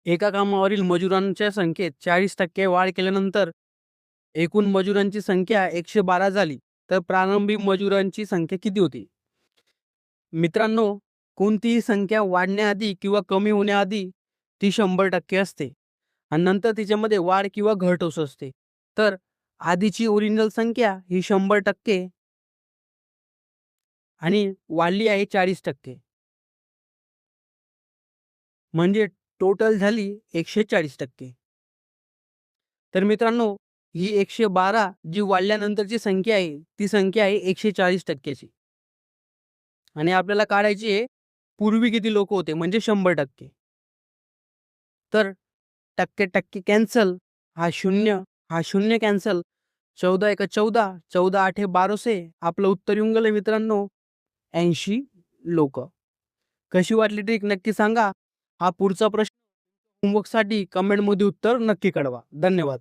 एका कामावरील मजुरांच्या संख्येत 40% वाढ केल्यानंतर एकूण मजुरांची संख्या 112 झाली, तर प्रारंभी मजुरांची संख्या किती होती? मित्रांनो, कोणतीही संख्या वाढण्याआधी किंवा कमी होण्याआधी ती 100% असते आणि नंतर तिच्यामध्ये वाढ किंवा घट होत असते. तर आधीची ओरिजिनल संख्या ही 100% आणि वाढली आहे 40%. म्हणजे टोटल झाली 140%. तर मित्रांनो, ही 112 जी वाढल्यानंतरची संख्या आहे, ती संख्या आहे 140% ची आणि आपल्याला काढायची आहे पूर्वी किती लोक होते म्हणजे 100%. तर टक्के कॅन्सल, हा शून्य कॅन्सल, 14 एका 14, 14 आठे 1200. आपलं उत्तर येऊन गेलं मित्रांनो 80 लोक. कशी वाटली ट्रिक नक्की सांगा. हा पुढचा प्रश्न होमवर्कसाठी कमेंटमध्ये उत्तर नक्की कळवा. धन्यवाद.